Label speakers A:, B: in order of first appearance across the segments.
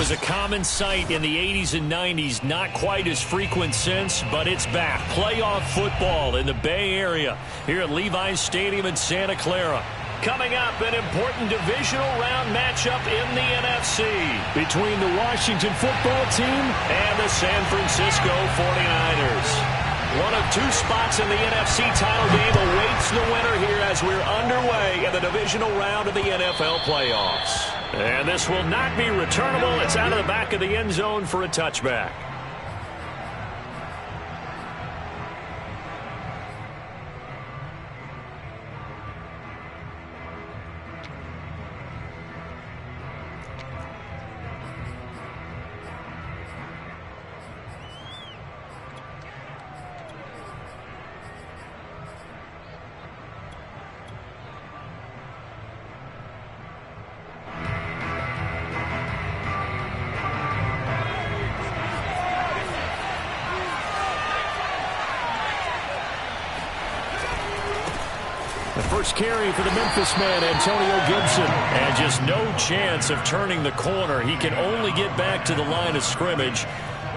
A: was a common sight in the 80s and 90s, not quite as frequent since, but it's back. Playoff football in the Bay Area here at Levi's Stadium in Santa Clara. Coming up, an important divisional round matchup in the NFC between the Washington football team and the San Francisco 49ers. One of two spots in the NFC title game awaits the winner here as we're underway in the divisional round of the NFL playoffs. And this will not be returnable. It's out of the back of the end zone for a touchback. First carry for the Memphis man, Antonio Gibson. And just no chance of turning the corner. He can only get back to the line of scrimmage.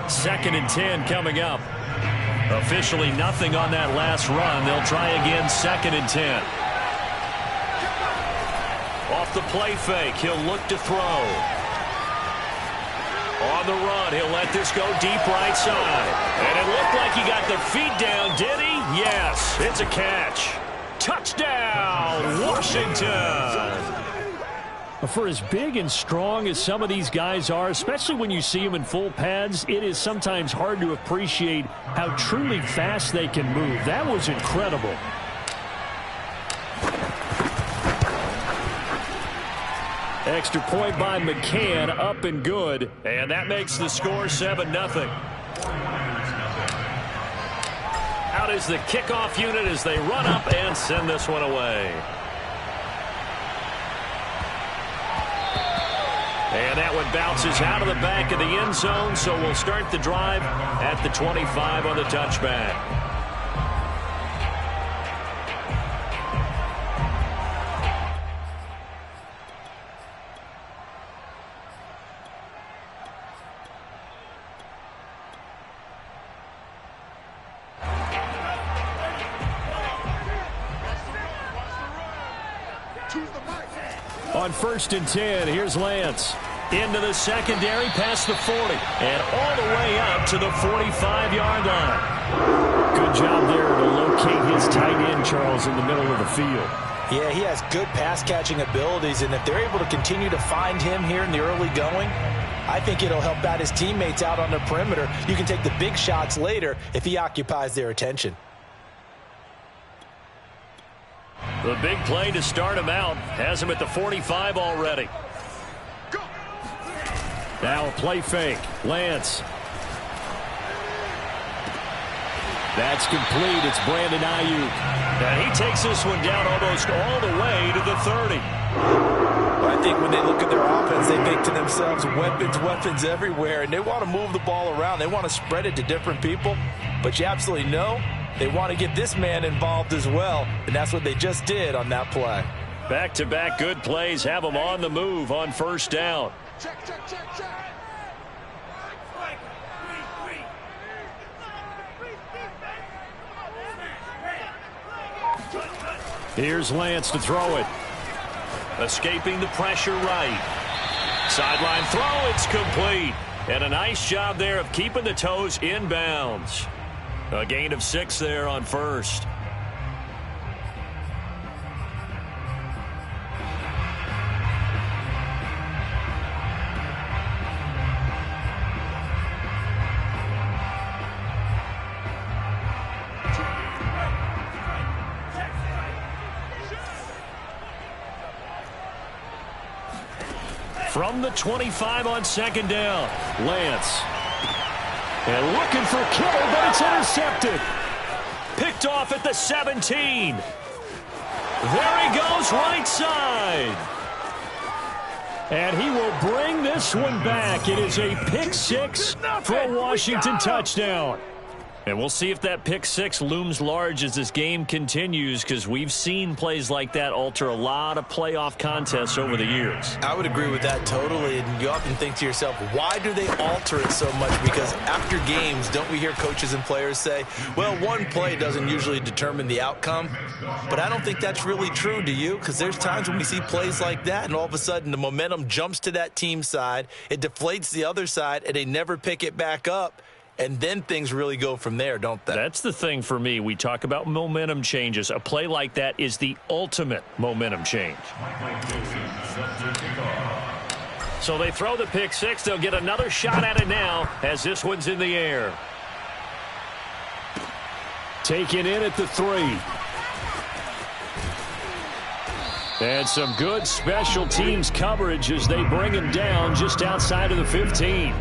A: 2nd and 10 coming up. Officially nothing on that last run. They'll try again 2nd and 10. Off the play fake, he'll look to throw. On the run, he'll let this go deep right side. And it looked like he got the feet down, did he? Yes, it's a catch. Touchdown, Washington! For as big and strong as some of these guys are, especially when you see them in full pads, it is sometimes hard to appreciate how truly fast they can move. That was incredible. Extra point by McCann, up and good. And that makes the score 7-0. Out is the kickoff unit as they run up and send this one away. And that one bounces out of the back of the end zone, so we'll start the drive at the 25 on the touchback. On 1st and 10, here's Lance. Into the secondary, past the 40, and all the way up to the 45-yard line. Good job there to locate his tight end, Charles, in the middle of the field.
B: Yeah, he has good pass-catching abilities, and if they're able to continue to find him here in the early going, I think it'll help out his teammates out on the perimeter. You can take the big shots later if he occupies their attention.
A: The big play to start him out has him at the 45 already. Now a play fake. Lance. That's complete. It's Brandon Ayuk. And he takes this one down almost all the way to the 30.
B: I think when they look at their offense, they think to themselves, weapons everywhere, and they want to move the ball around. They want to spread it to different people, but you absolutely know they want to get this man involved as well, and that's what they just did on that play.
A: Back-to-back good plays have them on the move on 1st down. Check. Here's Lance to throw it. Escaping the pressure right. Sideline throw, it's complete. And a nice job there of keeping the toes inbounds. A gain of 6 there on 1st. From the 25 on 2nd down, Lance. And looking for Kittle, but it's intercepted. Picked off at the 17. There he goes, right side. And he will bring this one back. It is a pick 6 for a Washington touchdown. And we'll see if that pick six looms large as this game continues, because we've seen plays like that alter a lot of playoff contests over the years.
B: I would agree with that totally. And you often think to yourself, why do they alter it so much? Because after games, don't we hear coaches and players say, well, one play doesn't usually determine the outcome. But I don't think that's really true, do you? Because there's times when we see plays like that, and all of a sudden the momentum jumps to that team side, it deflates the other side, and they never pick it back up. And then things really go from there, don't they?
A: That's the thing for me. We talk about momentum changes. A play like that is the ultimate momentum change. So they throw the pick six. They'll get another shot at it now as this one's in the air. Taken in at the 3. And some good special teams coverage as they bring him down just outside of the 15.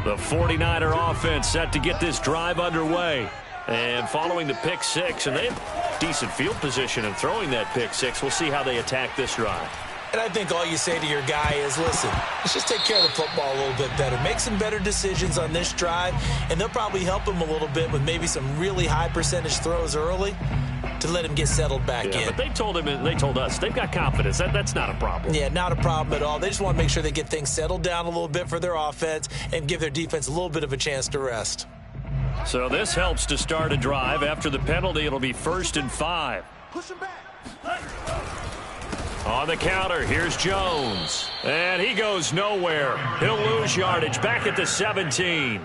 A: The 49er offense set to get this drive underway. And following the pick six, and they have decent field position in throwing that pick six. We'll see how they attack this drive.
B: And I think all you say to your guy is, listen, let's just take care of the football a little bit better. Make some better decisions on this drive, and they'll probably help him a little bit with maybe some really high percentage throws early to let him get settled back in.
A: But they told him, and they told us, they've got confidence. That's not a problem.
B: Yeah, not a problem at all. They just want to make sure they get things settled down a little bit for their offense and give their defense a little bit of a chance to rest.
A: So this helps to start a drive. After the penalty, it'll be 1st and 5.
C: Push him back.
A: On the counter, here's Jones. And he goes nowhere. He'll lose yardage back at the 17.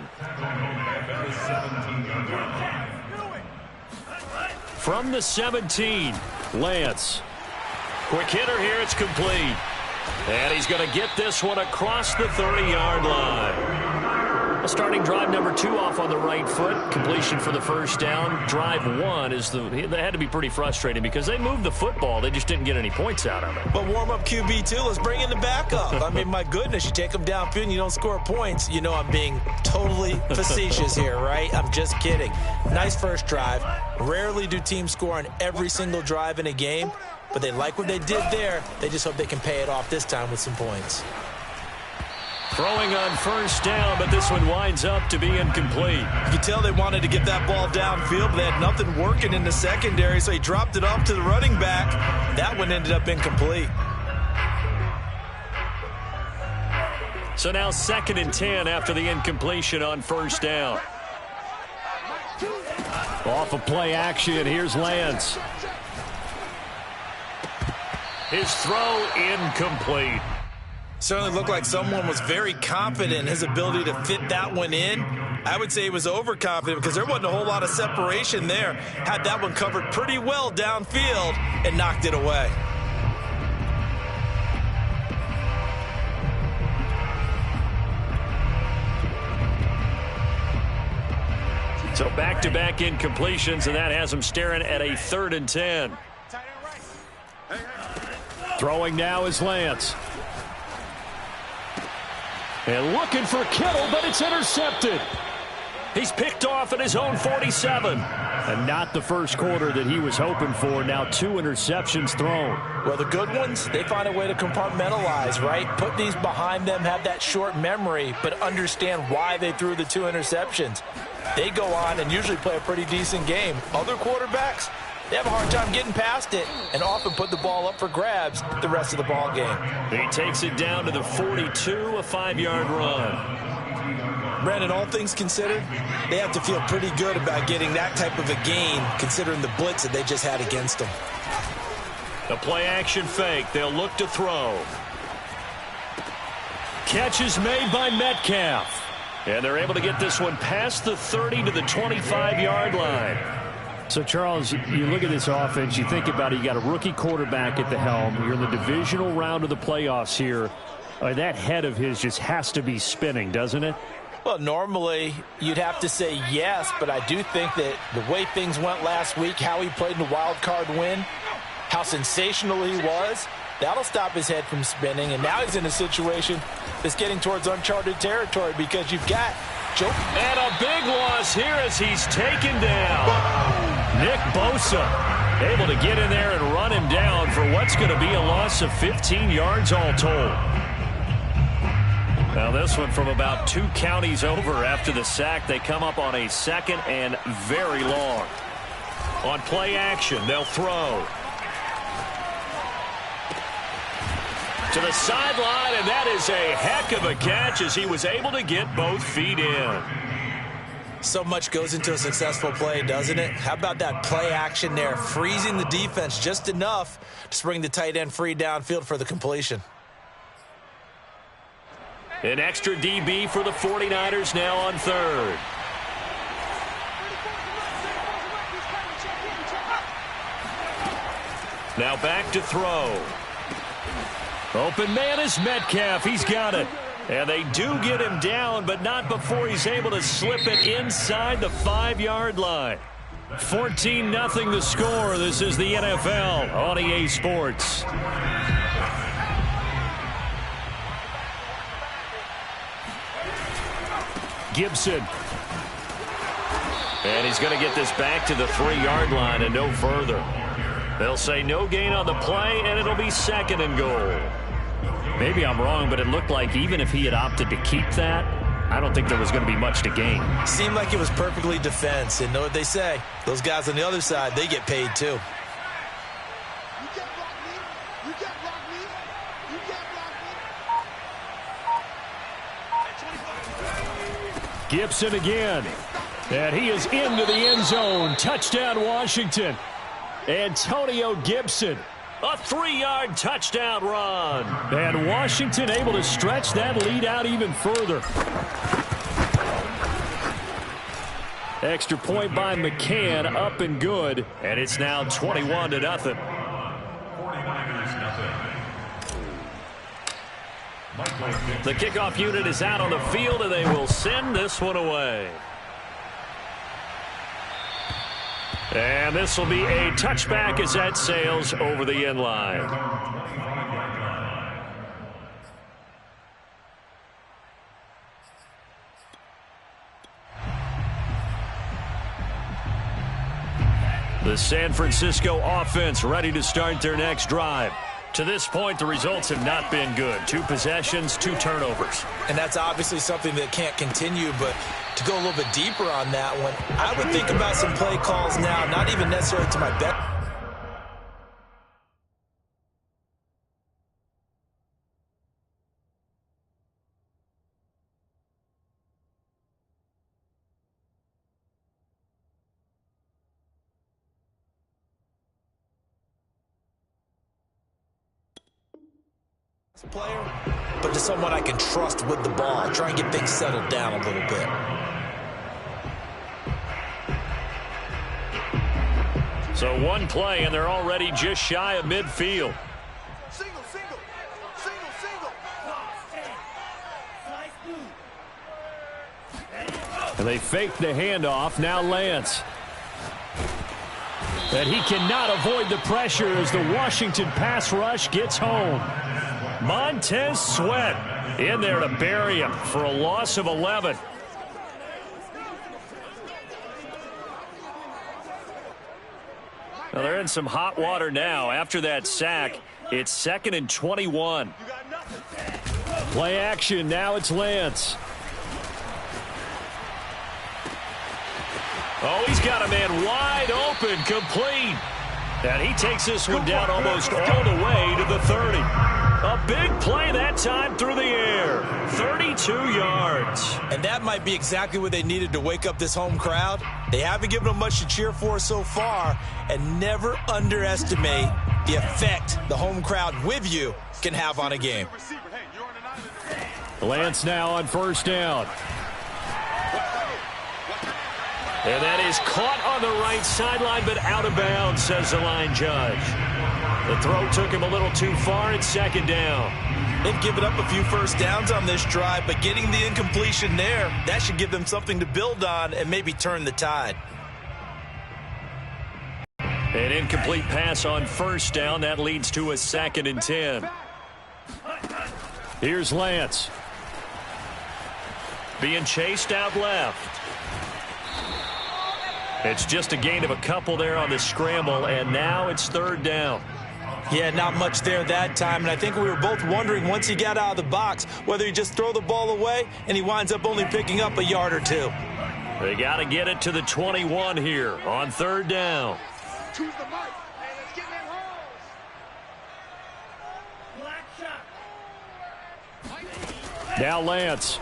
A: From the 17, Lance. Quick hitter here, it's complete. And he's going to get this one across the 30-yard line. A starting drive number 2 off on the right foot. Completion for the first down. Drive 1 is they had to be pretty frustrating because they moved the football. They just didn't get any points out of it.
B: But warm up QB2, let's bring in the backup. I mean, my goodness, you take them downfield and you don't score points. You know I'm being totally facetious here, right? I'm just kidding. Nice first drive. Rarely do teams score on every single drive in a game, but they like what they did there. They just hope they can pay it off this time with some points.
A: Throwing on first down, but this one winds up to be incomplete.
B: You can tell they wanted to get that ball downfield, but they had nothing working in the secondary, so he dropped it off to the running back. That one ended up incomplete.
A: So now 2nd and 10 after the incompletion on first down. Off of play action, here's Lance. His throw incomplete.
B: Certainly looked like someone was very confident in his ability to fit that one in. I would say he was overconfident because there wasn't a whole lot of separation there. Had that one covered pretty well downfield and knocked it away.
A: So back-to-back incompletions, and that has him staring at a 3rd and 10. Throwing now is Lance. And looking for Kittle, but it's intercepted. He's picked off at his own 47. And not the first quarter that he was hoping for. Now 2 interceptions thrown.
B: Well, the good ones, they find a way to compartmentalize, right? Put these behind them, have that short memory, but understand why they threw the 2 interceptions. They go on and usually play a pretty decent game. Other quarterbacks, they have a hard time getting past it and often put the ball up for grabs the rest of the ball game.
A: He takes it down to the 42, a 5-yard run.
B: Brandon, all things considered, they have to feel pretty good about getting that type of a gain considering the blitz that they just had against them.
A: The play-action fake. They'll look to throw. Catch is made by Metcalf. And they're able to get this one past the 30 to the 25-yard line. So, Charles, you look at this offense, you think about it, you got a rookie quarterback at the helm. You're in the divisional round of the playoffs here. That head of his just has to be spinning, doesn't it?
B: Well, normally you'd have to say yes, but I do think that the way things went last week, how he played in the wild card win, how sensational he was, that'll stop his head from spinning. And now he's in a situation that's getting towards uncharted territory because you've got Joe.
A: And a big loss here as he's taken down. Nick Bosa able to get in there and run him down for what's going to be a loss of 15 yards all told. Now this one from about 2 counties over after the sack. They come up on a 2nd and very long. On play action, they'll throw. To the sideline, and that is a heck of a catch as he was able to get both feet in.
B: So much goes into a successful play, doesn't it? How about that play action there, freezing the defense just enough to bring the tight end free downfield for the completion.
A: An extra DB for the 49ers now on 3rd. Now back to throw. Open man is Metcalf. He's got it. And they do get him down, but not before he's able to slip it inside the 5-yard line. 14-0 the score. This is the NFL on EA Sports. Gibson. And he's going to get this back to the 3-yard line and no further. They'll say no gain on the play, and it'll be 2nd and goal. Maybe I'm wrong, but it looked like even if he had opted to keep that, I don't think there was going to be much to gain.
B: Seemed like it was perfectly defense. And know what they say? Those guys on the other side, they get paid too.
A: Gibson again. And he is into the end zone. Touchdown, Washington. Antonio Gibson. A 3-yard touchdown run. And Washington able to stretch that lead out even further. Extra point by McCann, up and good. And it's now 21-0. The kickoff unit is out on the field, and they will send this one away. And this will be a touchback as that sails over the end line. The San Francisco offense ready to start their next drive. To this point, the results have not been good. 2 possessions, 2 turnovers.
B: And that's obviously something that can't continue, but to go a little bit deeper on that one, I would think about some play calls now, not even necessarily to my bet. Player, but to someone I can trust with the ball. Try and get things settled down a little bit.
A: So 1 play, and they're already just shy of midfield.
C: Single.
A: And they fake the handoff. Now Lance. And he cannot avoid the pressure as the Washington pass rush gets home. Montez Sweat in there to bury him for a loss of 11. Well, they're in some hot water now. After that sack, it's 2nd and 21. Play action. Now it's Lance. Oh, he's got a man wide open, complete. And he takes this one down almost all the way to the 30. A big play that time through the air. 32 yards.
B: And that might be exactly what they needed to wake up this home crowd. They haven't given them much to cheer for so far. And never underestimate the effect the home crowd with you can have on a game.
A: Lance now on 1st down. And that is caught on the right sideline, but out of bounds, says the line judge. The throw took him a little too far. It's 2nd down.
B: They've given up a few first downs on this drive, but getting the incompletion there, that should give them something to build on and maybe turn the tide.
A: An incomplete pass on 1st down. That leads to a 2nd and 10. Here's Lance. being chased out left. It's just a gain of a couple there on the scramble, and now it's third down.
B: Yeah, not much there that time, and I think we were both wondering once he got out of the box whether he just throw the ball away and he winds up only picking up a yard or two.
A: They got to get it to the 21 here on third down.
C: Choose the mic, and let's get in holes.
A: Now Lance.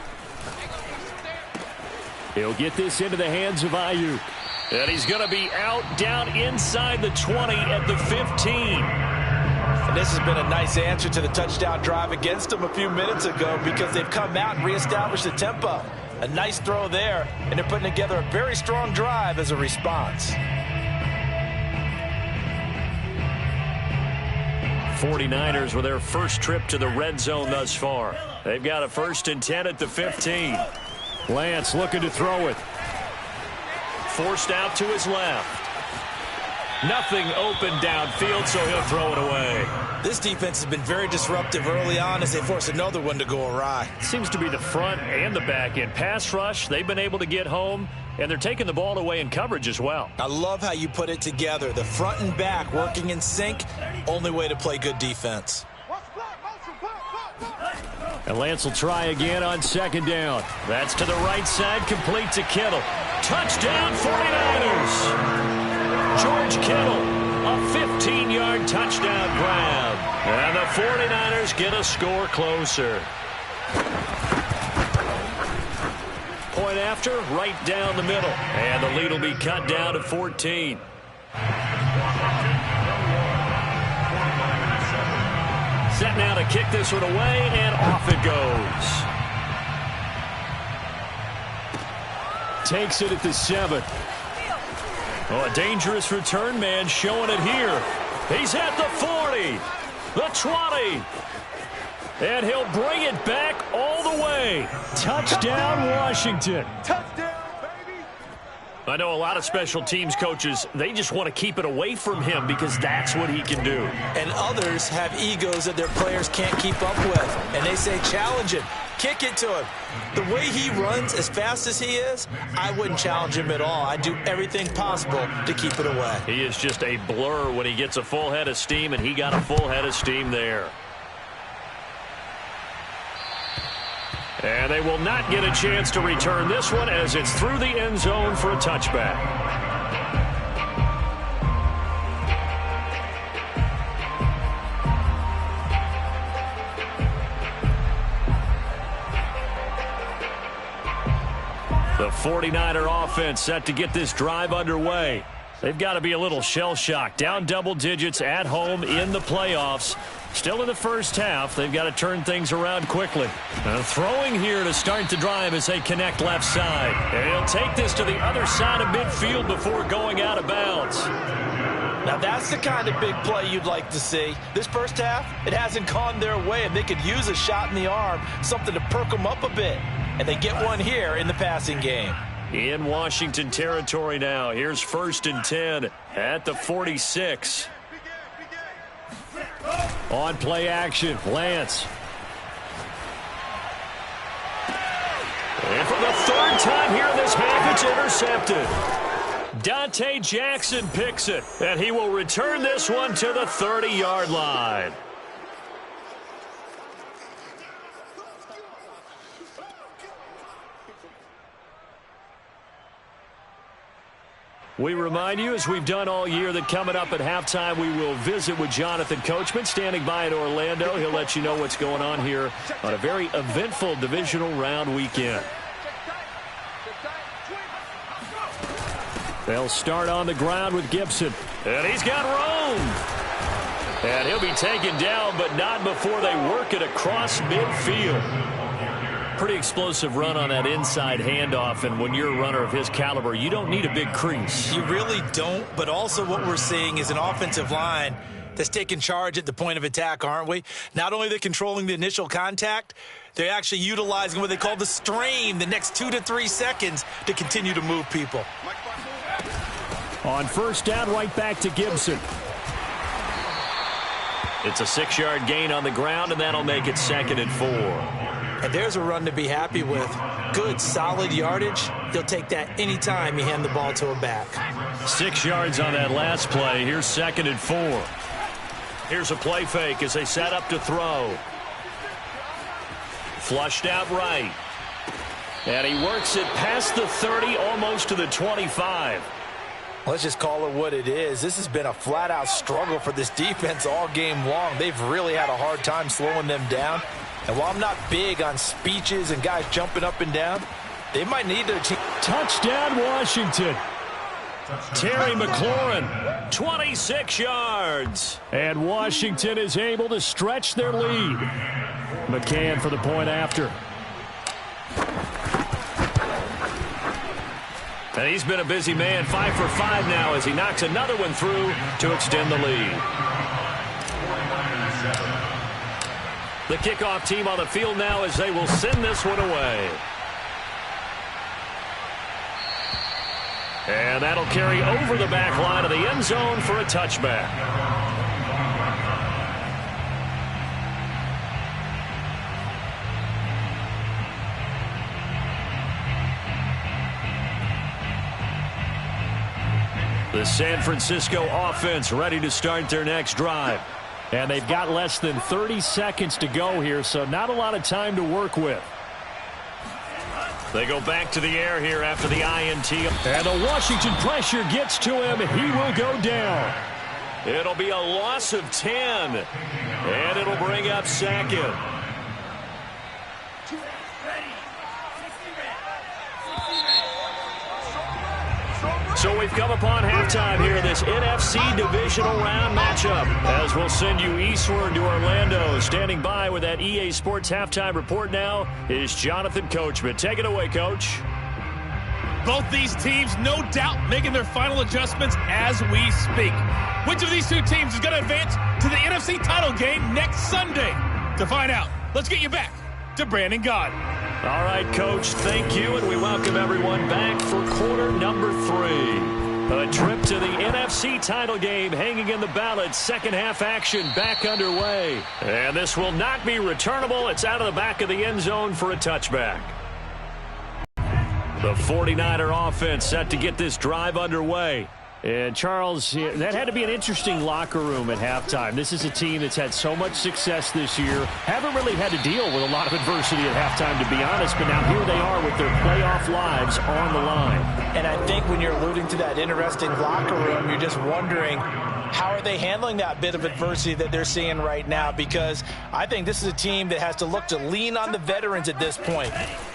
A: He'll get this into the hands of Ayuk. And he's going to be out down inside the 20 at the 15.
B: And this has been a nice answer to the touchdown drive against them a few minutes ago because they've come out and reestablished the tempo. A nice throw there, and they're putting together a very strong drive as a response.
A: 49ers with their first trip to the red zone thus far. They've got a 1st and 10 at the 15. Lance looking to throw it. Forced out to his left. Nothing open downfield, so he'll throw it away.
B: This defense has been very disruptive early on as they force another one to go awry.
A: Seems to be the front and the back end. Pass rush, they've been able to get home, and they're taking the ball away in coverage as well.
B: I love how you put it together. The front and back working in sync, only way to play good defense.
A: And Lance will try again on 2nd down. That's to the right side, complete to Kittle. Touchdown 49ers! George Kittle, a 15-yard touchdown grab. And the 49ers get a score closer. Point after, right down the middle. And the lead will be cut down to 14. Set now to kick this one away, and off it goes. Takes it at the 7. Oh, a dangerous return man showing it here. He's at the 40, the 20, and he'll bring it back all the way. Touchdown, Washington.
C: Touchdown, baby.
A: I know a lot of special teams coaches, they just want to keep it away from him because that's what he can do.
B: And others have egos that their players can't keep up with, and they say challenge him. Kick it to him. The way he runs as fast as he is, I wouldn't challenge him at all. I'd do everything possible to keep it away.
A: He is just a blur when he gets a full head of steam, and he got a full head of steam there. And they will not get a chance to return this one as it's through the end zone for a touchback. The 49er offense set to get this drive underway. They've got to be a little shell-shocked. Down double digits at home in the playoffs. Still in the first half. They've got to turn things around quickly. Throwing here to start the drive as they connect left side. And he'll take this to the other side of midfield before going out of bounds.
B: Now that's the kind of big play you'd like to see. This first half, it hasn't gone their way, and they could use a shot in the arm, something to perk them up a bit. And they get one here in the passing game.
A: In Washington territory now. Here's 1st and 10 at the 46. On play action, Lance. And for the 3rd time here in this half, it's intercepted. Dante Jackson picks it, and he will return this one to the 30-yard line. We remind you, as we've done all year, that coming up at halftime, we will visit with Jonathan Coachman, standing by in Orlando. He'll let you know what's going on here on a very eventful divisional round weekend. They'll start on the ground with Gibson. And he's got room. And he'll be taken down, but not before they work it across midfield. Pretty explosive run on that inside handoff, and when you're a runner of his caliber, you don't need a big crease.
B: You really don't, but also what we're seeing is an offensive line that's taking charge at the point of attack, aren't we? Not only are they controlling the initial contact, they're actually utilizing what they call the strain, the next 2 to 3 seconds, to continue to move people.
A: On 1st down, right back to Gibson. It's a 6-yard gain on the ground, and that'll make it 2nd and 4.
B: And there's a run to be happy with. Good, solid yardage. He'll take that anytime you hand the ball to a back.
A: 6 yards on that last play. Here's 2nd and 4. Here's a play fake as they set up to throw. Flushed out right. And he works it past the 30, almost to the 25.
B: Let's just call it what it is. This has been a flat-out struggle for this defense all game long. They've really had a hard time slowing them down. And while I'm not big on speeches and guys jumping up and down, they might need to...
A: Touchdown, Washington. Terry McLaurin, 26 yards. And Washington is able to stretch their lead. McCann for the point after. And he's been a busy man, 5 for 5 now as he knocks another one through to extend the lead. The kickoff team on the field now as they will send this one away. And that'll carry over the back line of the end zone for a touchback. The San Francisco offense ready to start their next drive. And they've got less than 30 seconds to go here, so not a lot of time to work with. They go back to the air here after the INT. And the Washington pressure gets to him. He will go down. It'll be a loss of 10. And it'll bring up 2nd. So we've come upon halftime here in this NFC Divisional Round matchup. As we'll send you eastward to Orlando. Standing by with that EA Sports Halftime Report now is Jonathan Coachman. Take it away, Coach.
D: Both these teams, no doubt, making their final adjustments as we speak. Which of these two teams is going to advance to the NFC title game next Sunday? To find out, let's get you back to Brandon Gaudin.
A: All right, Coach, thank you, and we welcome everyone back for quarter number 3. A trip to the NFC title game hanging in the balance. Second half action back underway. And this will not be returnable. It's out of the back of the end zone for a touchback. The 49er offense set to get this drive underway. And, Charles, that had to be an interesting locker room at halftime. This is a team that's had so much success this year. Haven't really had to deal with a lot of adversity at halftime, to be honest. But now here they are with their playoff lives on the line.
B: And I think when you're alluding to that interesting locker room, you're just wondering, how are they handling that bit of adversity that they're seeing right now? Because I think this is a team that has to look to lean on the veterans at this point.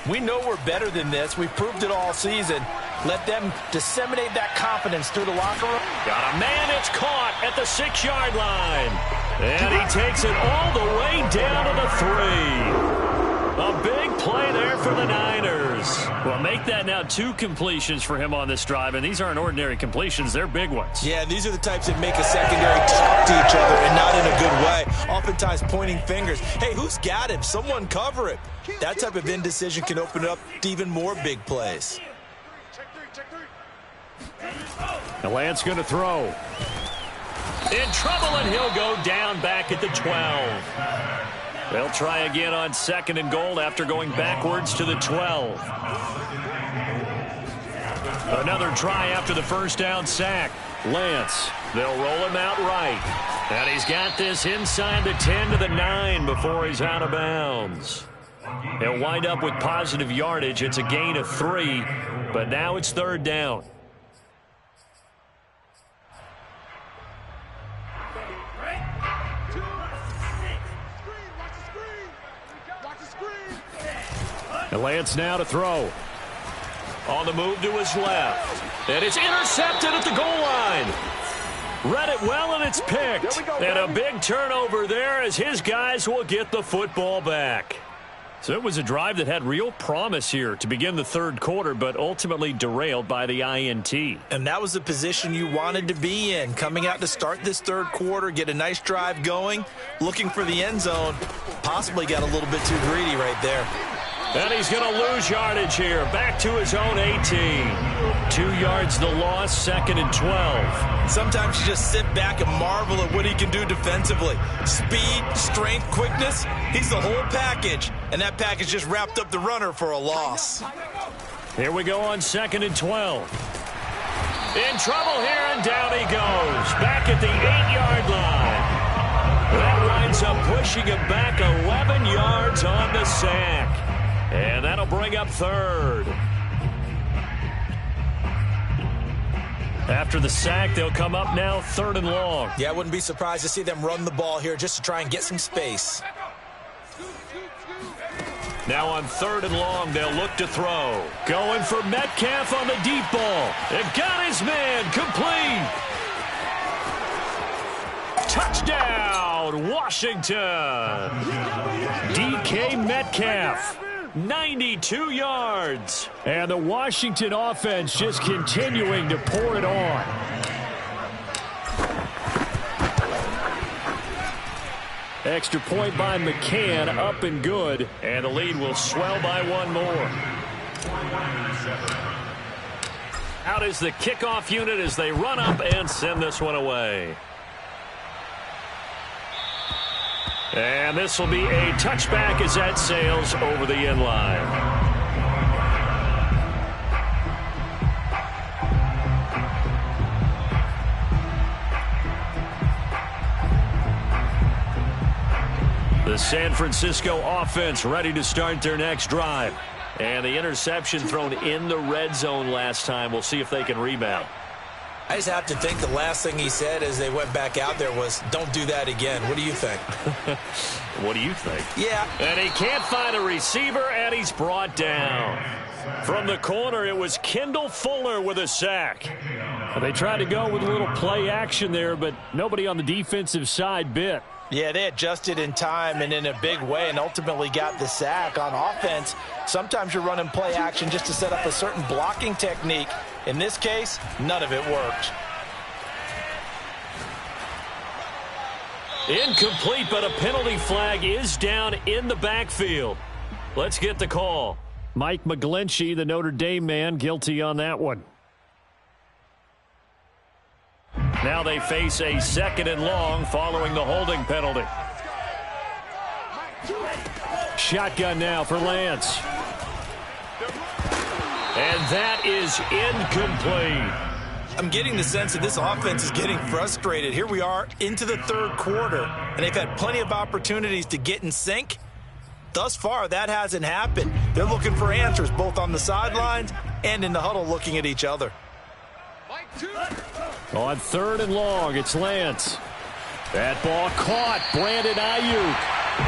B: We know we're better than this. We've proved it all season. Let them disseminate that confidence through the locker room.
A: Got a man, it's caught at the 6-yard line. And he takes it all the way down to the 3. A big play there for the Niners. Well, make that now 2 completions for him on this drive, and these aren't ordinary completions. They're big ones.
B: Yeah, these are the types that make a secondary talk to each other, and not in a good way. Oftentimes pointing fingers. Hey, who's got him? Someone cover it. That type of indecision can open up to even more big plays.
A: Now Lance going to throw. In trouble, and he'll go down back at the 12. They'll try again on 2nd and goal after going backwards to the 12. Another try after the first down sack. Lance, they'll roll him out right. And he's got this inside the 10 to the 9 before he's out of bounds. He'll wind up with positive yardage. It's a gain of 3, but now it's 3rd down. And Lance now to throw. On the move to his left. And it's intercepted at the goal line. Read it well, and it's picked. And a big turnover there as his guys will get the football back. So it was a drive that had real promise here to begin the 3rd quarter, but ultimately derailed by the INT.
B: And that was the position you wanted to be in. Coming out to start this 3rd quarter, get a nice drive going, looking for the end zone. Possibly got a little bit too greedy right there.
A: And he's going to lose yardage here. Back to his own 18. 2 yards the loss, 2nd and 12.
B: Sometimes you just sit back and marvel at what he can do defensively. Speed, strength, quickness. He's the whole package. And that package just wrapped up the runner for a loss.
A: Here we go on 2nd and 12. In trouble here, and down he goes. Back at the 8-yard line. That winds up pushing him back 11 yards on the sack. And that'll bring up 3rd. After the sack, they'll come up now 3rd and long.
B: Yeah, I wouldn't be surprised to see them run the ball here just to try and get some space.
A: Now on 3rd and long, they'll look to throw. Going for Metcalf on the deep ball. It got his man complete. Touchdown, Washington. DK Metcalf. 92 yards. And the Washington offense just continuing to pour it on. Extra point by McCann, up and good. And the lead will swell by 1 more. Out is the kickoff unit as they run up and send this one away. And this will be a touchback as that sails over the end line. The San Francisco offense ready to start their next drive. And the interception thrown in the red zone last time. We'll see if they can rebound.
B: I just have to think the last thing he said as they went back out there was, don't do that again. What do you think?
A: What do you think?
B: Yeah.
A: And he can't find a receiver, and he's brought down. From the corner, it was Kendall Fuller with a sack. Well, they tried to go with a little play action there, but nobody on the defensive side bit.
B: Yeah, they adjusted in time and in a big way and ultimately got the sack. On offense, sometimes you're running play action just to set up a certain blocking technique. In this case, none of it worked.
A: Incomplete, but a penalty flag is down in the backfield. Let's get the call. Mike McGlinchey, the Notre Dame man, guilty on that one. Now they face a 2nd and long following the holding penalty. Shotgun now for Lance. And that is incomplete.
B: I'm getting the sense that this offense is getting frustrated. Here we are into the 3rd quarter, and they've had plenty of opportunities to get in sync. Thus far, that hasn't happened. They're looking for answers both on the sidelines and in the huddle looking at each other.
A: On 3rd and long, it's Lance. That ball caught. Brandon Ayuk.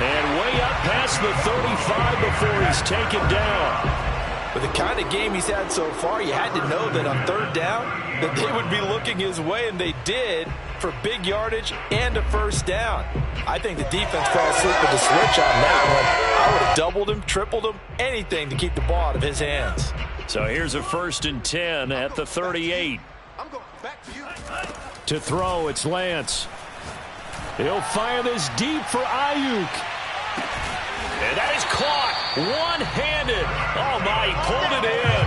A: And way up past the 35 before he's taken down.
B: With the kind of game he's had so far, you had to know that on 3rd down, that they would be looking his way, and they did, for big yardage and a 1st down. I think the defense fell asleep with the switch on that one. I would have doubled him, tripled him, anything to keep the ball out of his hands.
A: So here's a 1st and 10 at the 38.
C: I'm going back to you.
A: To throw, it's Lance. He'll fire this deep for Ayuk. And that is caught one-handed. Oh, my, he pulled it in.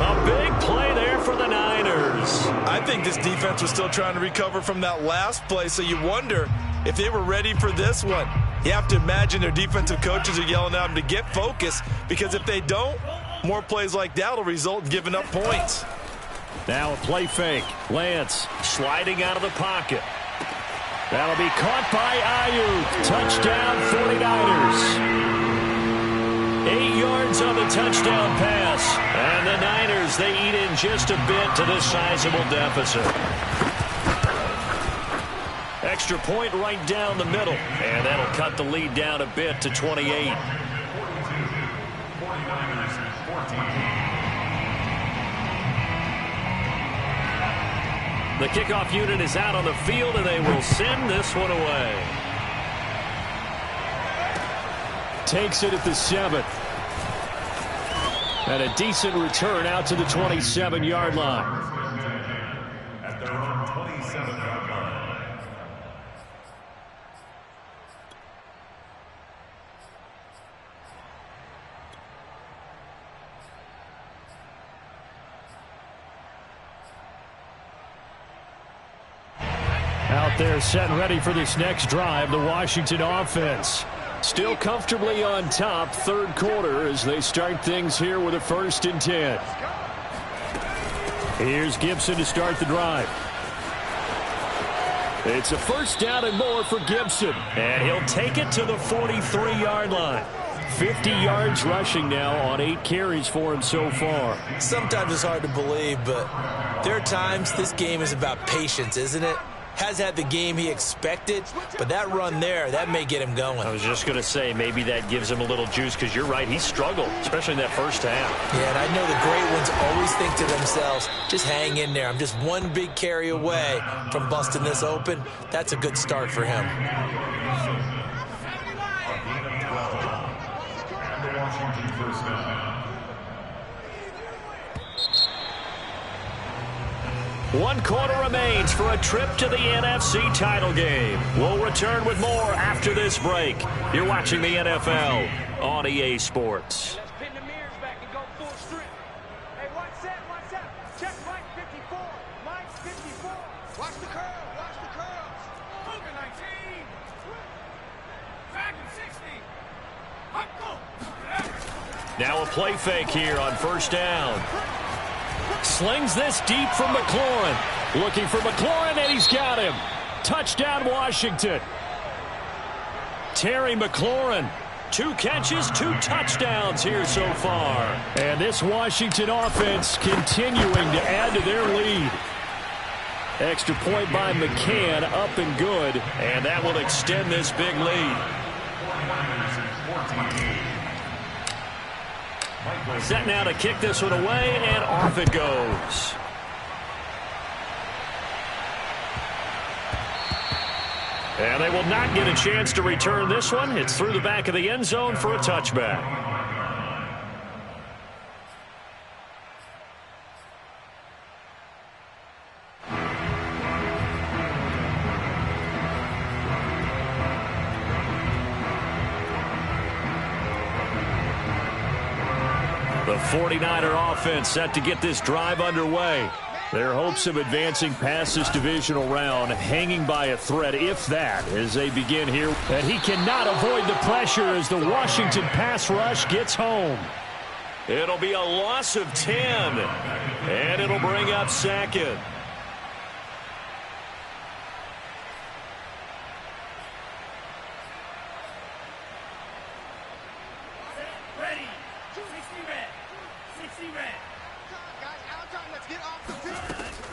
A: A big play there for the Niners.
B: I think this defense was still trying to recover from that last play, so you wonder if they were ready for this one. You have to imagine their defensive coaches are yelling at them to get focused, because if they don't, more plays like that will result in giving up points.
A: Now a play fake. Lance sliding out of the pocket. That'll be caught by Ayuk. Touchdown 49ers. 8 yards on the touchdown pass. And the Niners, they eat in just a bit to this sizable deficit. Extra point right down the middle. And that'll cut the lead down a bit to 28. 49ers 14. The kickoff unit is out on the field, and they will send this one away. Takes it at the 7th. And a decent return out to the 27-yard line. At their own 27-yard line. Out there set and ready for this next drive, the Washington offense. Still comfortably on top, third quarter, as they start things here with a 1st and 10. Here's Gibson to start the drive. It's a 1st down and more for Gibson. And he'll take it to the 43-yard line. 50 yards rushing now on 8 carries for him so far.
B: Sometimes it's hard to believe, but there are times this game is about patience, isn't it? Has had the game he expected, but that run there, that may get him going.
A: I was just going to say, maybe that gives him a little juice, because you're right, he struggled, especially in that first half.
B: Yeah, and I know the great ones always think to themselves, just hang in there. I'm just one big carry away from busting this open. That's a good start for him.
A: One quarter remains for a trip to the NFC title game. We'll return with more after this break. You're watching the NFL on EA Sports.
C: Let's pin the mirrors back and go full strip. Hey, what's that? What's that? Check Mike 54. Mike 54. Watch the curl. Watch the curls. Over 19. Dragon 60.
A: Now a play fake here on 1st down. Slings this deep from McLaurin. Looking for McLaurin, and he's got him. Touchdown, Washington. Terry McLaurin. 2 catches, 2 touchdowns here so far. And this Washington offense continuing to add to their lead. Extra point by McCann, up and good. And that will extend this big lead. Set now to kick this one away, and off it goes. And they will not get a chance to return this one. It's through the back of the end zone for a touchback. The 49er offense set to get this drive underway. Their hopes of advancing past this divisional round hanging by a thread, if that, as they begin here. And he cannot avoid the pressure as the Washington pass rush gets home. It'll be a loss of 10, and it'll bring up 2nd.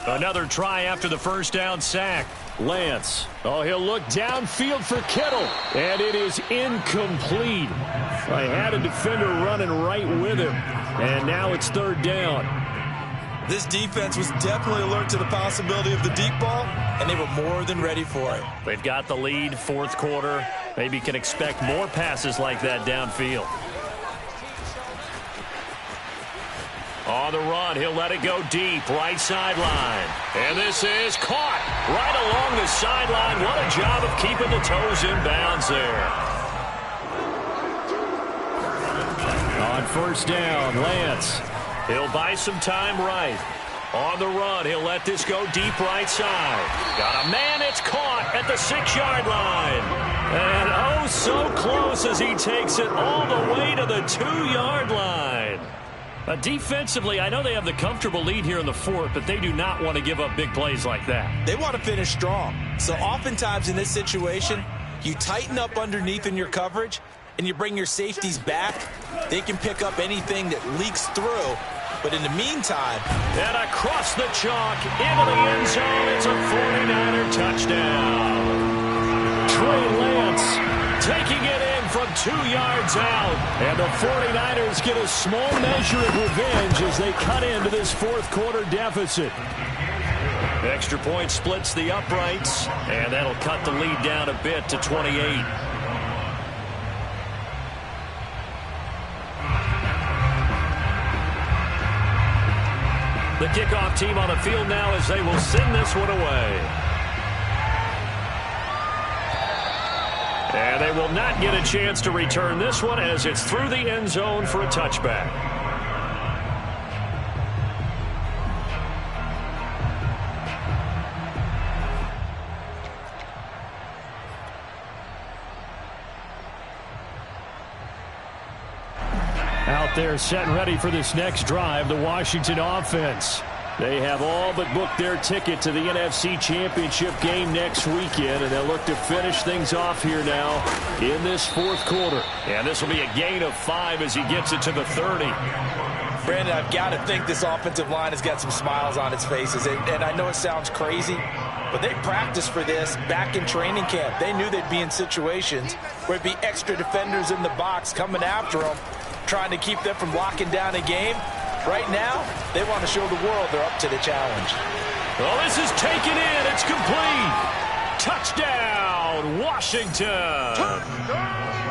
A: Another try after the 1st down sack. Lance. Oh, he'll look downfield for Kittle. And it is incomplete. I had a defender running right with him. And now it's 3rd down.
B: This defense was definitely alert to the possibility of the deep ball, and they were more than ready for it.
A: They've got the lead, 4th quarter. Maybe can expect more passes like that downfield. On the run, he'll let it go deep, right sideline. And this is caught right along the sideline. What a job of keeping the toes in bounds there. On 1st down, Lance. He'll buy some time right. On the run, he'll let this go deep right side. Got a man, it's caught at the 6-yard line. And oh, so close as he takes it all the way to the 2-yard line. Defensively, I know they have the comfortable lead here in the 4th, but they do not want to give up big plays like that.
B: They want to finish strong. So oftentimes in this situation, you tighten up underneath in your coverage, and you bring your safeties back. They can pick up anything that leaks through. But in the meantime...
A: And across the chalk, into the end zone, it's a 49er touchdown. Trey Lance taking it in from 2 yards out. And the 49ers get a small measure of revenge as they cut into this 4th quarter deficit. Extra point splits the uprights, and that'll cut the lead down a bit to 28. The kickoff team on the field now as they will send this one away. And they will not get a chance to return this one as it's through the end zone for a touchback. Out there set and ready for this next drive, the Washington offense. They have all but booked their ticket to the NFC Championship game next weekend, and they'll look to finish things off here now in this fourth quarter. And this will be a gain of 5 as he gets it to the 30.
B: Brandon, I've got to think this offensive line has got some smiles on its faces. And I know it sounds crazy, but they practiced for this back in training camp. They knew they'd be in situations where it'd be extra defenders in the box coming after them, trying to keep them from locking down a game. Right now, they want to show the world they're up to the challenge.
A: Well, this is taken in. It's complete. Touchdown, Washington.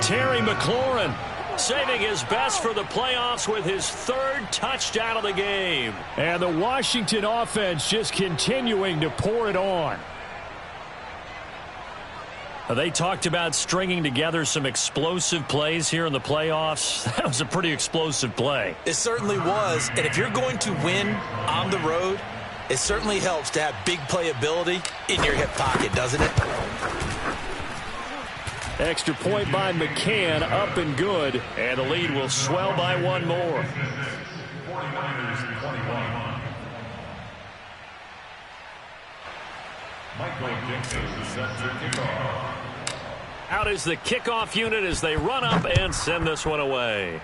A: Terry McLaurin saving his best for the playoffs with his 3rd touchdown of the game. And the Washington offense just continuing to pour it on. They talked about stringing together some explosive plays here in the playoffs. That was a pretty explosive play.
B: It certainly was. And if you're going to win on the road, it certainly helps to have big playability in your hip pocket, doesn't it?
A: Extra point by McCann, up and good. And the lead will swell by 1 more.
E: 49ers 21. Michael Dixon set to kickoff.
A: Out is the kickoff unit as they run up and send this one away.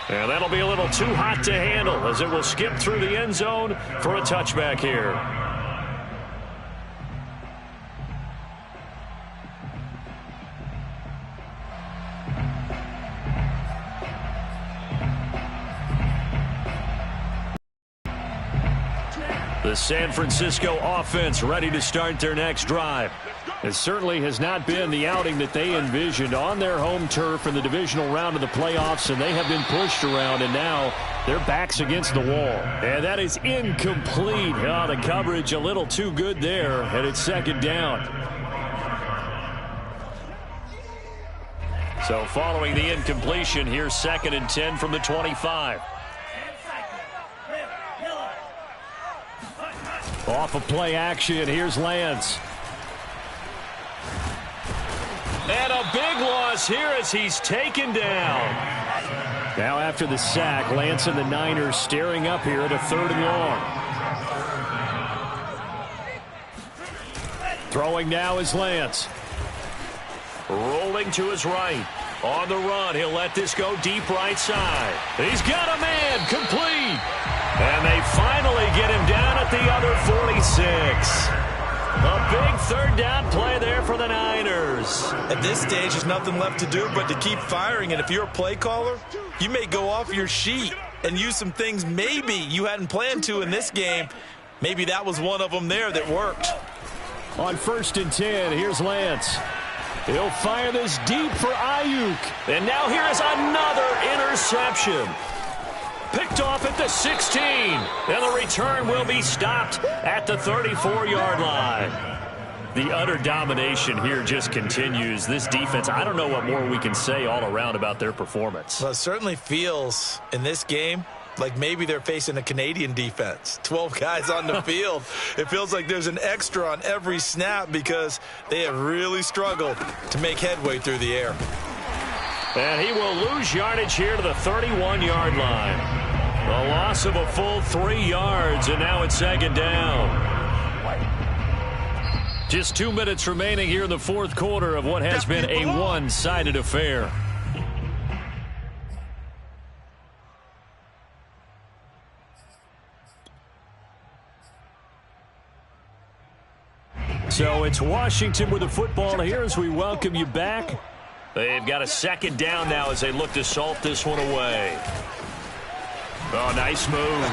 A: And that'll be a little too hot to handle as it will skip through the end zone for a touchback here. The San Francisco offense ready to start their next drive. It certainly has not been the outing that they envisioned on their home turf in the divisional round of the playoffs, and they have been pushed around, and now their backs against the wall. And that is incomplete. Oh, the coverage a little too good there, and it's 2nd down. So following the incompletion, here's 2nd and 10 from the 25. Off of play action, here's Lance. And a big loss here as he's taken down. Now after the sack, Lance and the Niners staring up here at a 3rd and long. Throwing now is Lance. Rolling to his right. On the run, he'll let this go deep right side. He's got a man, complete. And they finally get him down at the other 46. A big 3rd down play there for the Niners.
B: At this stage, there's nothing left to do but to keep firing. And if you're a play caller, you may go off your sheet and use some things maybe you hadn't planned to in this game. Maybe that was one of them there that worked.
A: On 1st and 10, here's Lance. He'll fire this deep for Ayuk. And now here is another interception. Picked off at the 16. And the return will be stopped at the 34-yard line. The utter domination here just continues. This defense, I don't know what more we can say all around about their performance.
B: Well, it certainly feels in this game like maybe they're facing a Canadian defense. 12 guys on the field. It feels like there's an extra on every snap because they have really struggled to make headway through the air.
A: And he will lose yardage here to the 31-yard line. A loss of a full 3 yards, and now it's 2nd down. Just 2 minutes remaining here in the 4th quarter of what has been a one-sided affair. So it's Washington with the football here as we welcome you back. They've got a 2nd down now as they look to salt this one away. Oh, nice move.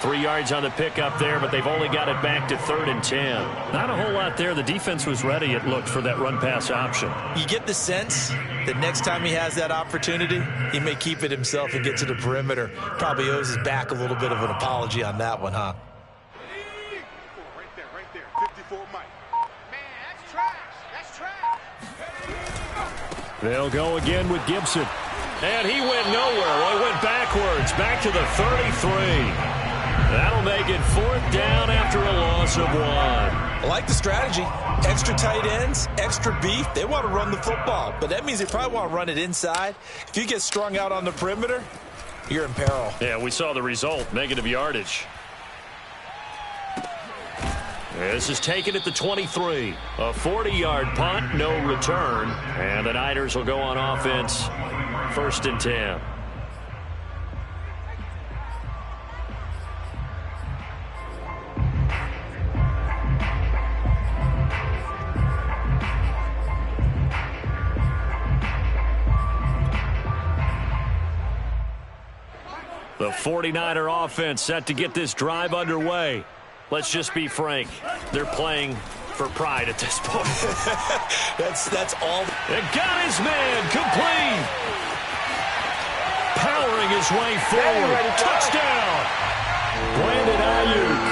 A: 3 yards on the pickup there, but they've only got it back to 3rd and 10. Not a whole lot there. The defense was ready, it looked, for that run-pass option.
B: You get the sense that next time he has that opportunity, he may keep it himself and get to the perimeter. Probably owes his back a little bit of an apology on that one, huh?
C: Right there. 54 Mike. Man, that's trash. That's trash.
A: They'll go again with Gibson. And he went nowhere. Well, he went backwards, back to the 33. That'll make it 4th down after a loss of 1.
B: I like the strategy. Extra tight ends, extra beef. They want to run the football, but that means they probably want to run it inside. If you get strung out on the perimeter, you're in peril.
A: Yeah, we saw the result, negative yardage. This is taken at the 23. A 40-yard punt, no return. And the Niners will go on offense, 1st and 10. The 49er offense set to get this drive underway. Let's just be frank. They're playing for pride at this point.
B: That's all.
A: And got his man complete. Powering his way forward. Touchdown. Brandon Ayuk,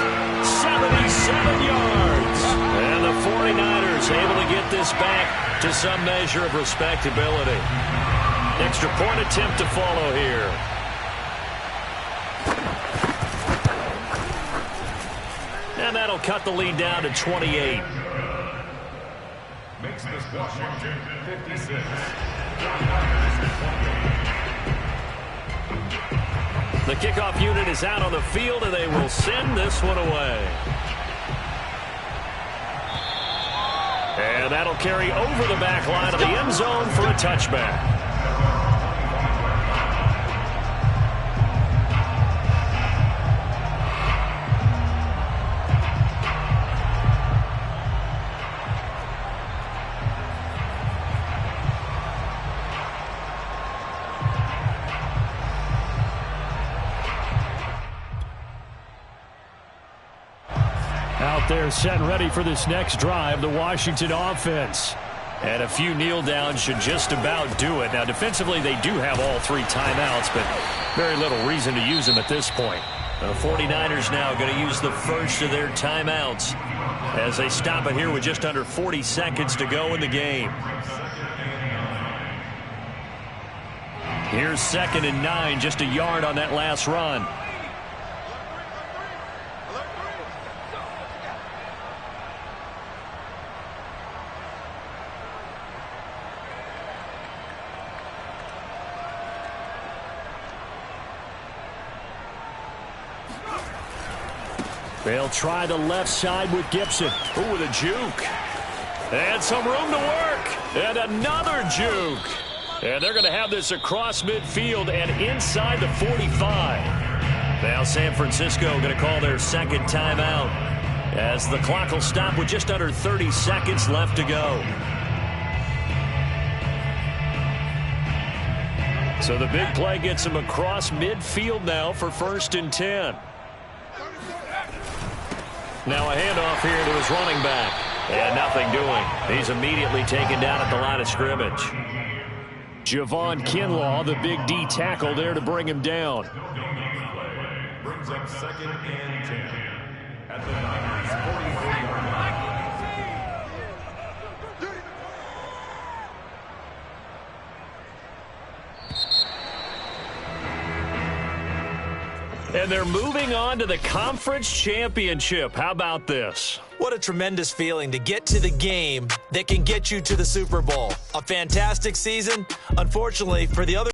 A: 77 yards. And the 49ers able to get this back to some measure of respectability. Extra point attempt to follow here. And that'll cut the lead down to 28.
E: Makes this Washington 56.
A: The kickoff unit is out on the field, and they will send this one away. And that'll carry over the back line of the end zone for a touchback. Out there set and ready for this next drive, the Washington offense. And a few kneel downs should just about do it. Now, defensively, they do have all 3 timeouts, but very little reason to use them at this point. The 49ers now going to use the first of their timeouts as they stop it here with just under 40 seconds to go in the game. Here's 2nd and 9, just a yard on that last run. They'll try the left side with Gibson. Ooh, with a juke. And some room to work. And another juke. And they're going to have this across midfield and inside the 45. Now San Francisco going to call their 2nd timeout as the clock will stop with just under 30 seconds left to go. So the big play gets them across midfield now for 1st and 10. Now a handoff here to his running back. And nothing doing. He's immediately taken down at the line of scrimmage. Javon Kinlaw, the big D tackle there to bring him down.
E: Brings up 2nd and 10 at the Niners 44-yard line.
A: And they're moving on to the conference championship. How about this?
B: What a tremendous feeling to get to the game that can get you to the Super Bowl. A fantastic season. Unfortunately, for the other